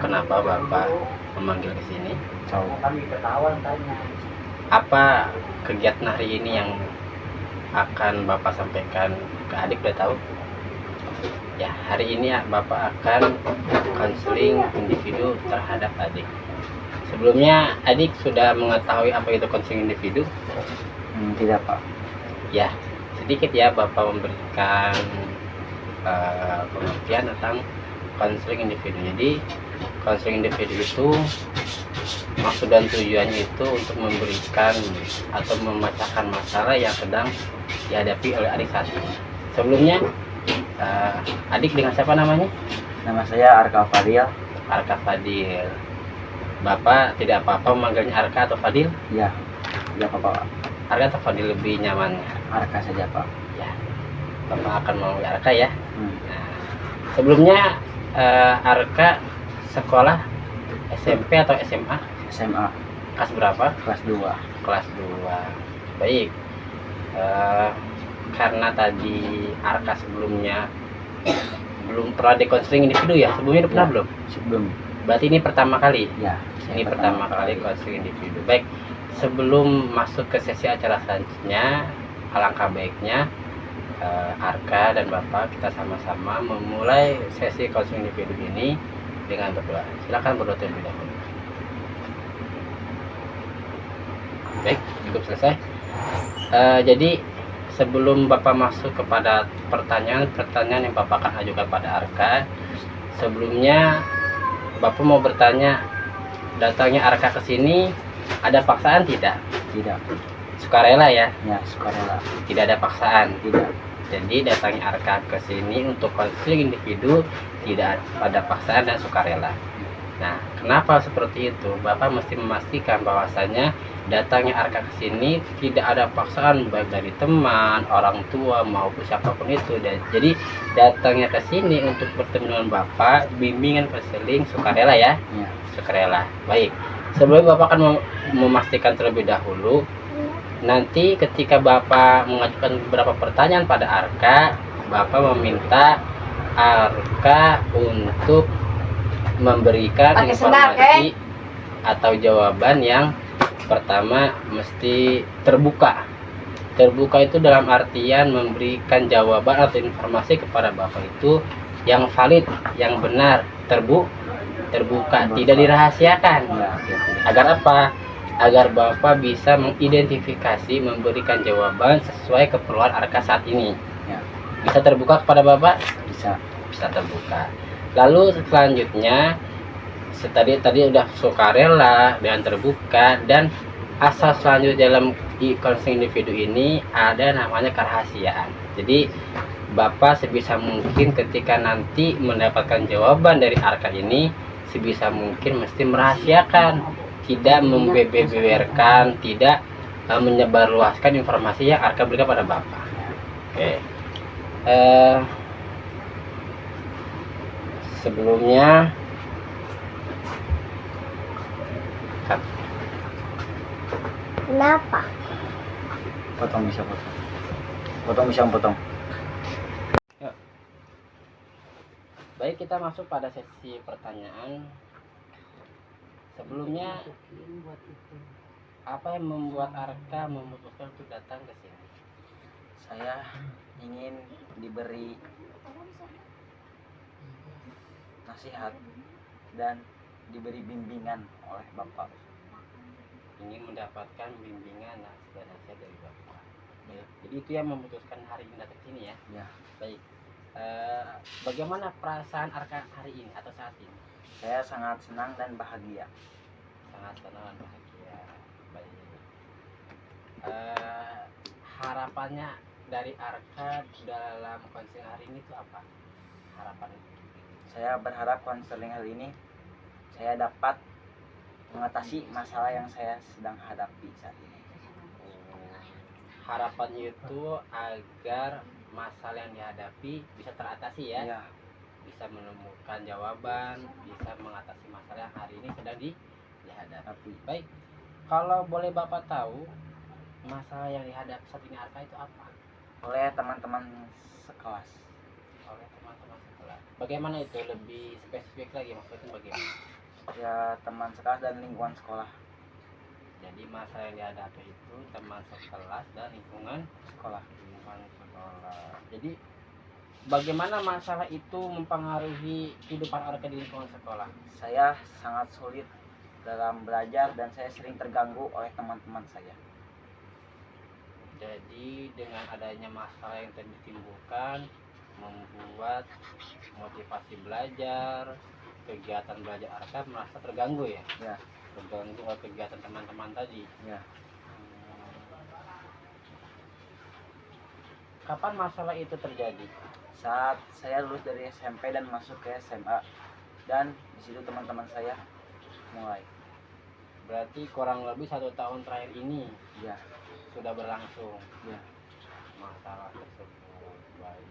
kenapa Bapak memanggil ke sini? Tahu. Apa kegiatan hari ini yang akan Bapak sampaikan ke adik, udah tahu? Ya, hari ini Bapak akan konseling individu terhadap adik. Sebelumnya adik sudah mengetahui apa itu konseling individu? Tidak, Pak. Ya, sedikit ya Bapak memberikan pengertian tentang konseling individu. Jadi konseling individu itu maksud dan tujuannya itu untuk memberikan atau memecahkan masalah yang sedang dihadapi oleh adik saat ini. Sebelumnya adik dengan siapa namanya? Nama saya Arka Fadil. Arka Fadil. Bapak tidak apa-apa memanggilnya Arka atau Fadil? Ya, tidak apa-apa, Pak. Arka atau Fadil lebih nyaman? Arka saja, Pak. Ya, Bapak akan memanggil Arka ya. Nah, sebelumnya Arka sekolah SMP atau SMA? SMA. Kelas berapa? Kelas 2. Kelas 2. Baik. Karena tadi Arka sebelumnya belum pernah dikonseling individu ya? Sebelumnya udah pernah belum? Sebelum. Berarti ini pertama kali? Ya. Ini pertama kali konseling individu. Baik. Sebelum masuk ke sesi acara selanjutnya, alangkah baiknya Arka dan Bapak kita sama-sama memulai sesi konseling individu ini dengan berdoa. Silakan berdoa terlebih dahulu. Baik, cukup selesai. Jadi sebelum Bapak masuk kepada pertanyaan yang Bapak akan ajukan pada Arka, sebelumnya Bapak mau bertanya, datangnya Arka ke sini ada paksaan tidak? Tidak. Sukarela ya? Ya, sukarela. Tidak ada paksaan. Tidak. Jadi datangnya Arka ke sini untuk konseling individu tidak ada paksaan dan sukarela. Nah, kenapa seperti itu? Bapak mesti memastikan bahwasanya datangnya Arka ke sini tidak ada paksaan baik dari teman, orang tua maupun siapapun itu. Dan jadi datangnya ke sini untuk bertemu dengan Bapak, bimbingan konseling sukarela ya? Ya. Sukarela. Baik. Sebelum Bapak akan memastikan terlebih dahulu, nanti ketika Bapak mengajukan beberapa pertanyaan pada Arka, Bapak meminta Arka untuk memberikan informasi atau jawaban yang pertama mesti terbuka. Terbuka itu dalam artian memberikan jawaban atau informasi kepada Bapak itu yang valid, yang benar, terbuka, tidak dirahasiakan. Agar apa? Agar Bapak bisa mengidentifikasi, memberikan jawaban sesuai keperluan Arka saat ini. Ya. Bisa terbuka kepada Bapak? Bisa terbuka. Lalu selanjutnya tadi udah sukarela dan terbuka, dan asal selanjutnya dalam konseling individu ini ada namanya kerahasiaan. Jadi Bapak sebisa mungkin ketika nanti mendapatkan jawaban dari Arka ini, sebisa mungkin mesti merahasiakan, tidak membeberkan, tidak menyebarluaskan informasi yang Arka berikan pada Bapak. Oke. Sebelumnya kenapa? Potong bisa potong. Potong bisa potong. Yuk. Baik, kita masuk pada sesi pertanyaan. Sebelumnya, apa yang membuat Arka memutuskan untuk datang ke sini? Saya ingin diberi nasihat dan diberi bimbingan oleh Bapak. Ingin mendapatkan bimbingan dan nasihat dari Bapak. Baik. Jadi itu yang memutuskan hari ini datang ke sini ya? Ya. Baik. Bagaimana perasaan Arka hari ini atau saat ini? Saya sangat senang dan bahagia. Sangat senang dan bahagia. Baik. Harapannya dari Arka dalam konseling hari ini itu apa? Harapan Saya berharap konseling hari ini saya dapat mengatasi masalah yang saya sedang hadapi saat ini. Harapannya itu agar masalah yang dihadapi bisa teratasi ya? Ya. Bisa menemukan jawaban, bisa mengatasi masalah yang hari ini sedang dihadapi. Baik, kalau boleh Bapak tahu masalah yang dihadapi saat ini Arka itu apa? Oleh teman-teman sekelas. oleh teman-teman sekelas. Bagaimana itu lebih spesifik lagi, maksudnya bagaimana? Ya teman sekelas dan lingkungan sekolah. Jadi masalah yang dihadapi itu teman sekelas dan lingkungan Sekolah. sekolah. Jadi bagaimana masalah itu mempengaruhi kehidupan Arka di lingkungan sekolah? Saya sangat sulit dalam belajar dan saya sering terganggu oleh teman-teman saya. Jadi dengan adanya masalah yang tadi ditimbulkan membuat motivasi belajar, kegiatan belajar Arka merasa terganggu ya? Ya. Terganggu oleh kegiatan teman-teman tadi. Ya. Kapan masalah itu terjadi? Saat saya lulus dari SMP dan masuk ke SMA, dan di situ teman-teman saya mulai. Berarti kurang lebih 1 tahun terakhir ini Ya. sudah berlangsung Ya. masalah tersebut. Baik.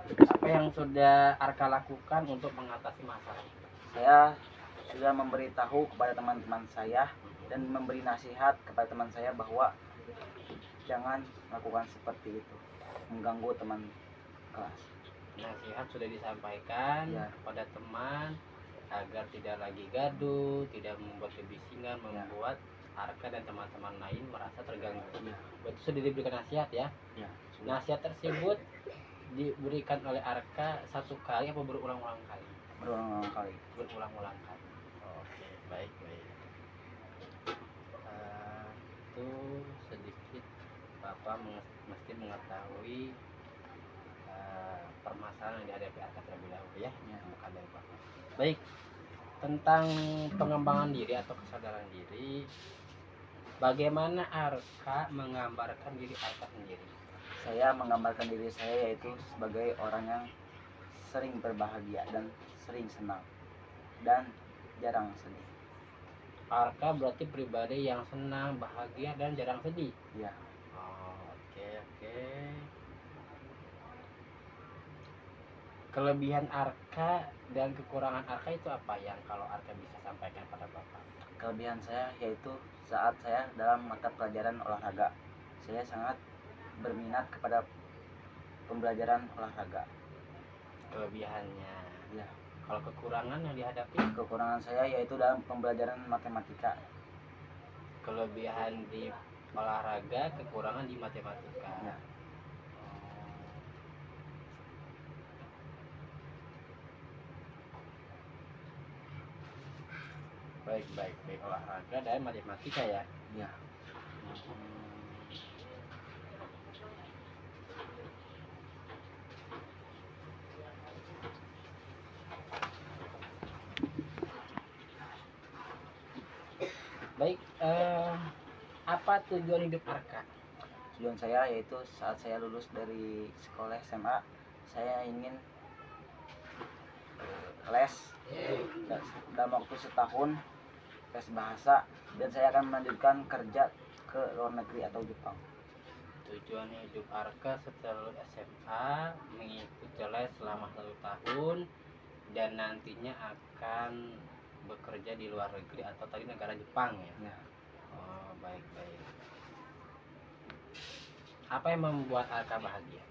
Apa yang sudah Arka lakukan untuk mengatasi masalah itu? Saya sudah memberitahu kepada teman-teman saya dan memberi nasihat kepada teman saya bahwa jangan melakukan seperti itu, mengganggu teman kelas. Nasihat sudah disampaikan Ya. kepada teman agar tidak lagi gaduh, tidak membuat kebisingan, membuat Arka dan teman-teman lain merasa terganggu. Ya. Berarti sudah diberikan nasihat ya? Ya. Nasihat tersebut diberikan oleh Arka satu kali apa berulang-ulang kali? Berulang-ulang kali. Berulang-ulang kali. Oke, baik. Itu sedikit Bapak mesti mengetahui permasalahan yang dihadapi Arka terlebih dahulu ya. Bukan dari Bapak. Baik, tentang pengembangan diri atau kesadaran diri, bagaimana Arka menggambarkan diri Arka sendiri? Saya menggambarkan diri saya yaitu sebagai orang yang sering berbahagia dan sering senang dan jarang sedih. Arka berarti pribadi yang senang, bahagia dan jarang sedih. Ya. Oke. Kelebihan Arka dan kekurangan Arka itu apa yang kalau Arka bisa sampaikan pada Bapak? Kelebihan saya yaitu saat saya dalam mata pelajaran olahraga, saya sangat berminat kepada pembelajaran olahraga. Kelebihannya. Ya. Kalau kekurangan yang dihadapi? Kekurangan saya yaitu dalam pembelajaran matematika. Kelebihan di olahraga, kekurangan di matematika. Ya. Baik. Olahraga dan matematika ya. Ya. Baik, apa tujuan hidup Arka? Tujuan saya yaitu saat saya lulus dari sekolah SMA, saya ingin les dalam waktu setahun, les bahasa, dan saya akan melanjutkan kerja ke luar negeri atau Jepang. Tujuan hidup Arka setelah SMA mengikuti les selama 1 tahun dan nantinya akan bekerja di luar negeri atau tadi negara Jepang ya. Ya. Baik. Apa yang membuat Arka bahagia?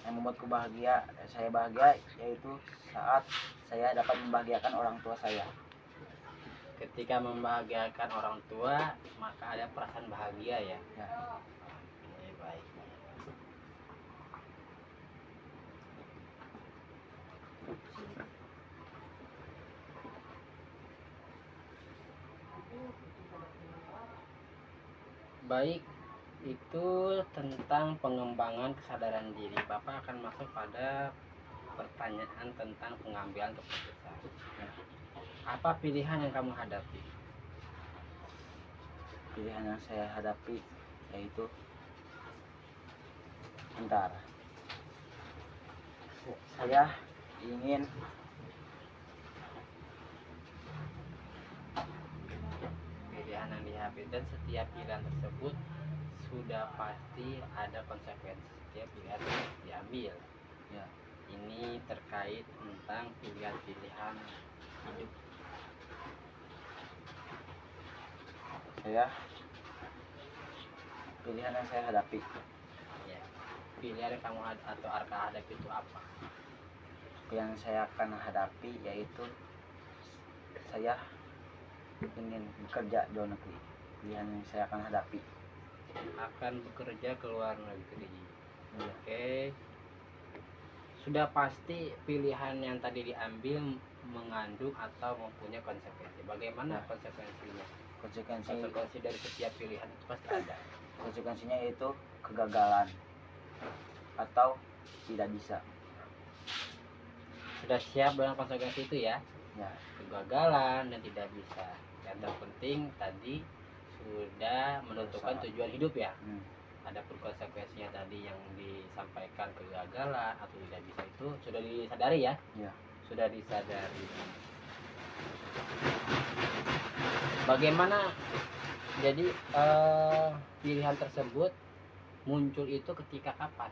Yang membuatku bahagia, saya bahagia yaitu saat saya dapat membahagiakan orang tua saya. Ketika membahagiakan orang tua, maka ada perasaan bahagia ya. Ya. Baik. Baik, itu tentang pengembangan kesadaran diri. Bapak akan masuk pada pertanyaan tentang pengambilan keputusan. Apa pilihan yang kamu hadapi? Pilihan yang saya hadapi yaitu antara saya ingin pilihan yang dihadapi, dan setiap pilihan tersebut sudah pasti ada konsekuensi setiap pilihan yang diambil ya. Ini terkait tentang pilihan-pilihan hidup. pilihan yang saya hadapi. Ya. Pilihan yang kamu atau Arka hadapi itu apa? Yang saya akan hadapi yaitu saya ingin bekerja di luar negeri. Pilihan yang saya akan hadapi. Akan bekerja ke luar negeri. Iya. Oke. Sudah pasti pilihan yang tadi diambil mengandung atau mempunyai konsekuensi. Bagaimana Ya. konsekuensinya? Konsekuensi Konsekuensi dari setiap pilihan itu pasti ada. konsekuensinya yaitu kegagalan atau tidak bisa. Sudah siap dengan konsekuensi itu ya? Ya, Kegagalan dan tidak bisa. Yang terpenting tadi sudah menentukan Berusaha. tujuan hidup ya. hmm, Adapun konsekuensinya tadi yang disampaikan kegagalan atau tidak bisa itu sudah disadari ya? ya. Sudah disadari. Bagaimana jadi pilihan tersebut muncul itu ketika kapan?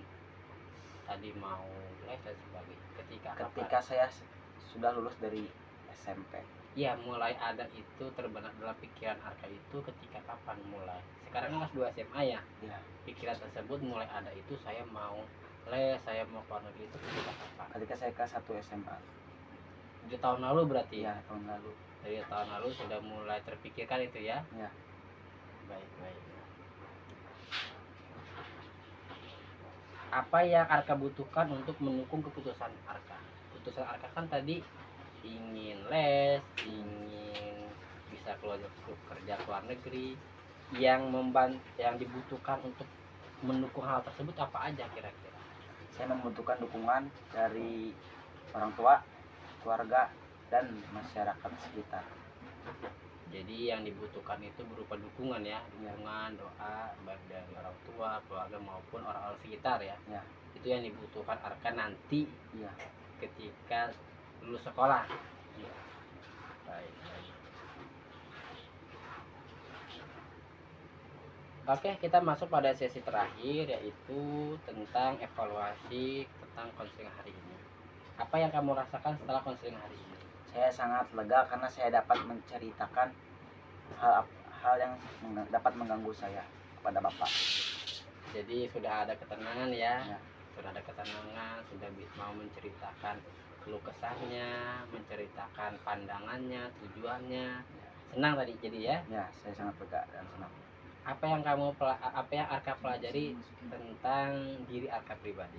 Tadi mau les dan sebagainya. Ketika Ketika kapan? saya sudah lulus dari SMP. Ya, mulai ada itu terbenak dalam pikiran Arka itu ketika kapan mulai? Sekarang kan kelas 2 SMA ya. Ya, Pikiran tersebut mulai ada itu saya mau les, saya mau ke luar negeri itu ketika kapan? ketika saya kelas 1 SMA. Di tahun lalu berarti? Ya, tahun lalu. Dari tahun lalu sudah mulai terpikirkan itu ya? Ya. Baik, baik. Apa yang Arka butuhkan untuk mendukung keputusan Arka? Keputusan Arka kan tadi ingin les, ingin bisa keluar kerja ke luar negeri. Yang dibutuhkan untuk mendukung hal tersebut apa aja kira-kira? Saya membutuhkan dukungan dari orang tua, keluarga, dan masyarakat sekitar. Jadi yang dibutuhkan itu berupa dukungan ya, dukungan, doa baik dari orang tua, keluarga maupun orang-orang sekitar ya. Ya. Itu yang dibutuhkan Arka nanti Iya. ketika lulus sekolah. Iya. Baik, baik. Oke, kita masuk pada sesi terakhir yaitu tentang evaluasi tentang konseling hari ini. Apa yang kamu rasakan setelah konseling hari ini? Saya sangat lega karena saya dapat menceritakan hal yang dapat mengganggu saya kepada Bapak. Jadi sudah ada ketenangan ya. Ya. Sudah ada ketenangan, sudah mau menceritakan keluh kesahnya, menceritakan pandangannya, tujuannya. Senang tadi jadi ya. Ya, saya sangat lega dan senang. Apa yang Arka pelajari tentang diri Arka pribadi?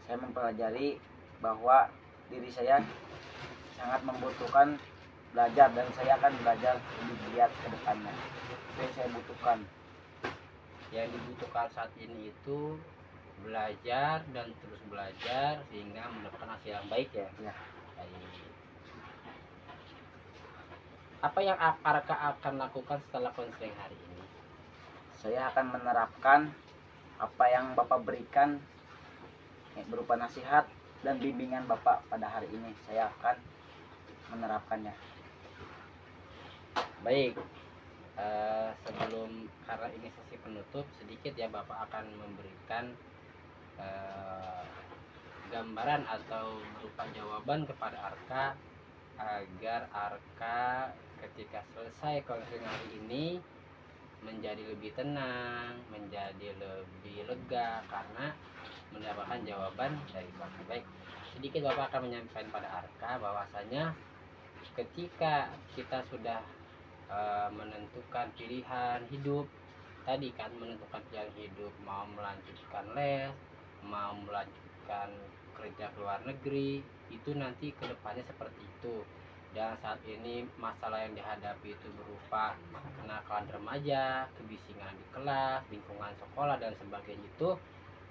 Saya mempelajari bahwa diri saya sangat membutuhkan belajar dan saya akan belajar lebih giat ke depannya. Itu yang saya butuhkan. Yang dibutuhkan saat ini itu belajar dan terus belajar sehingga mendapatkan hasil yang baik ya. Ya. Baik. Apa yang Arka akan lakukan setelah konseling hari ini? Saya akan menerapkan apa yang Bapak berikan berupa nasihat dan bimbingan Bapak pada hari ini. Saya akan menerapkannya. Baik. Sebelum karena ini sesi penutup sedikit ya Bapak akan memberikan gambaran atau berupa jawaban kepada Arka agar Arka ketika selesai konseling hari ini menjadi lebih tenang, menjadi lebih lega karena mendapatkan jawaban dari Bapak. Baik, sedikit Bapak akan menyampaikan pada Arka bahwasanya ketika kita sudah menentukan pilihan hidup tadi kan, menentukan pilihan hidup mau melanjutkan les, mau melanjutkan kerja ke luar negeri, itu nanti kedepannya seperti itu. Dan saat ini masalah yang dihadapi itu berupa kenakalan remaja, kebisingan di kelas, lingkungan sekolah dan sebagainya, itu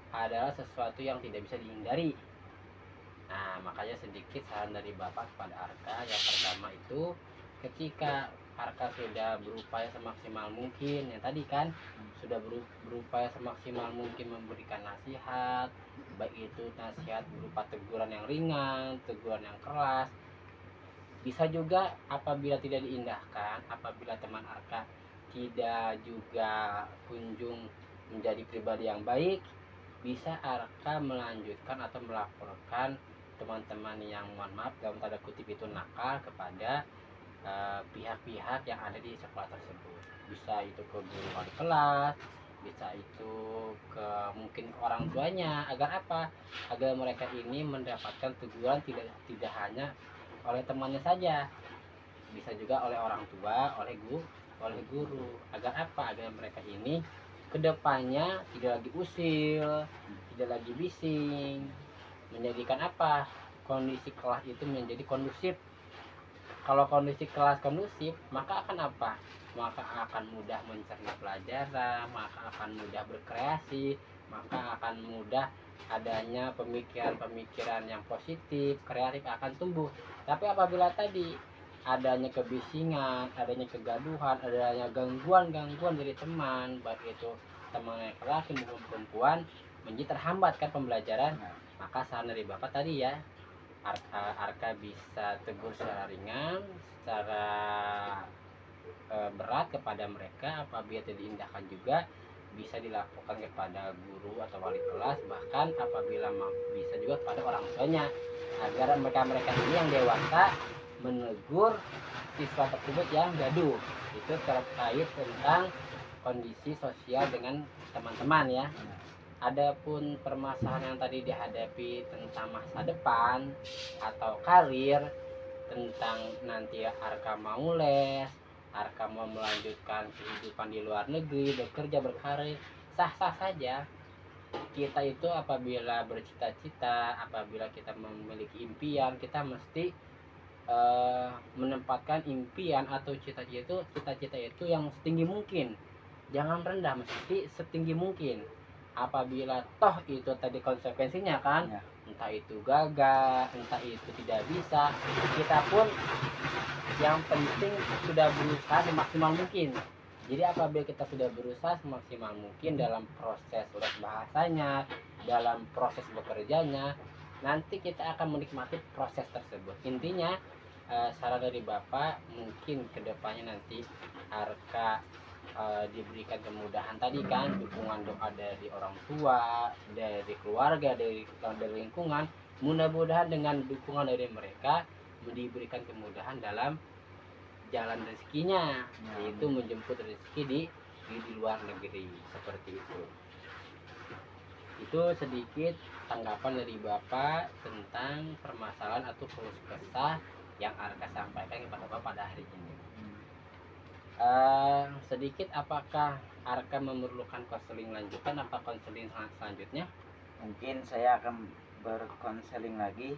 adalah sesuatu yang tidak bisa dihindari. Nah, makanya sedikit saran dari Bapak kepada Arka. Yang pertama itu ketika Arka sudah berupaya semaksimal mungkin, yang tadi kan sudah berupaya semaksimal mungkin memberikan nasihat, baik itu nasihat berupa teguran yang ringan, teguran yang keras. Bisa juga apabila tidak diindahkan, apabila teman Arka tidak juga kunjung menjadi pribadi yang baik, bisa Arka melanjutkan atau melaporkan teman-teman yang mohon maaf dalam tanda kutip itu nakal kepada pihak-pihak yang ada di sekolah tersebut. Bisa itu ke guru wali kelas, bisa itu ke mungkin orang tuanya, agar apa? Agar mereka ini mendapatkan teguran tidak hanya oleh temannya saja, bisa juga oleh orang tua, oleh guru. Agar apa? Agar mereka ini kedepannya tidak lagi usil, tidak lagi bising, menjadikan apa? Kondisi kelas itu menjadi kondusif. Kalau kondisi kelas kondusif, maka akan apa? Maka akan mudah mencerna pelajaran, maka akan mudah berkreasi, maka akan mudah adanya pemikiran-pemikiran yang positif, kreatif akan tumbuh. Tapi apabila tadi adanya kebisingan, adanya kegaduhan, adanya gangguan-gangguan dari teman, baik itu teman laki-laki maupun perempuan, menjadi terhambat kan pembelajaran. Maka saran dari Bapak tadi ya, Arka bisa tegur secara ringan, secara berat kepada mereka. Apabila tidak diindahkan juga bisa dilaporkan kepada guru atau wali kelas, bahkan apabila bisa juga kepada orang tuanya, agar mereka ini yang dewasa menegur siswa tersebut yang gaduh. Itu terkait tentang kondisi sosial dengan teman-teman ya. Adapun permasalahan yang tadi dihadapi tentang masa depan atau karir, tentang nanti Arka mau les, Arka mau melanjutkan kehidupan di luar negeri, bekerja, berkarir, sah-sah saja. Kita itu apabila bercita-cita, apabila kita memiliki impian, kita mesti menempatkan impian atau cita-cita itu yang setinggi mungkin. Jangan rendah, mesti setinggi mungkin. Apabila toh itu tadi konsekuensinya kan, entah itu gagal, entah itu tidak bisa, kita pun yang penting sudah berusaha semaksimal mungkin. Jadi apabila kita sudah berusaha semaksimal mungkin dalam proses les bahasanya, dalam proses bekerjanya, nanti kita akan menikmati proses tersebut. Intinya saran dari Bapak, mungkin kedepannya nanti Arka diberikan kemudahan tadi kan, dukungan doa dari orang tua, dari keluarga, dari lingkungan. Mudah-mudahan dengan dukungan dari mereka diberikan kemudahan dalam jalan rezekinya, yaitu menjemput rezeki di luar negeri, seperti itu. Itu sedikit tanggapan dari Bapak tentang permasalahan atau keluh kesah yang Arka sampaikan kepada Bapak pada hari ini. Sedikit, apakah Arka memerlukan konseling lanjutan apa konseling selanjutnya? Mungkin saya akan berkonseling lagi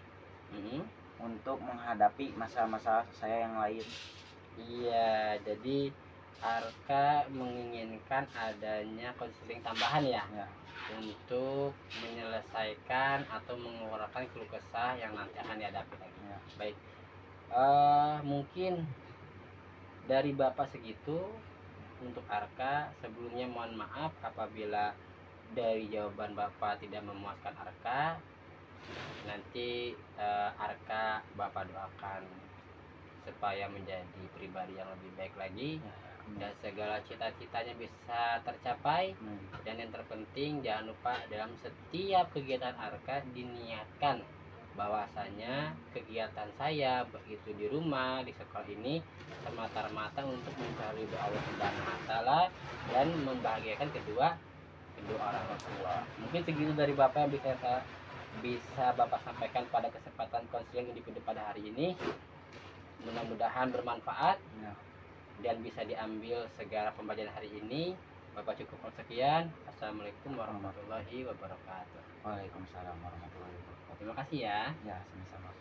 untuk menghadapi masalah-masalah saya yang lain. Iya, jadi Arka menginginkan adanya konseling tambahan ya, untuk menyelesaikan atau mengeluarkan keluh kesah yang nanti akan dihadapi lagi. Baik, mungkin dari Bapak segitu untuk Arka. Sebelumnya mohon maaf apabila dari jawaban Bapak tidak memuaskan Arka. Nanti Arka Bapak doakan supaya menjadi pribadi yang lebih baik lagi, dan segala cita-citanya bisa tercapai. Dan yang terpenting jangan lupa dalam setiap kegiatan Arka diniatkan bahwasanya kegiatan saya begitu di rumah, di sekolah ini semata-mata untuk mencari doa Allah Subhanahu wa taala dan membahagiakan kedua orang tua. Mungkin segitu dari Bapak yang bisa Bapak sampaikan pada kesempatan konseling individu pada hari ini. Mudah-mudahan bermanfaat dan bisa diambil segala pembelajaran hari ini. Bapak cukup sekian. Assalamualaikum warahmatullahi wabarakatuh. Waalaikumsalam warahmatullahi wabarakatuh. Terima kasih ya. Ya, sama-sama.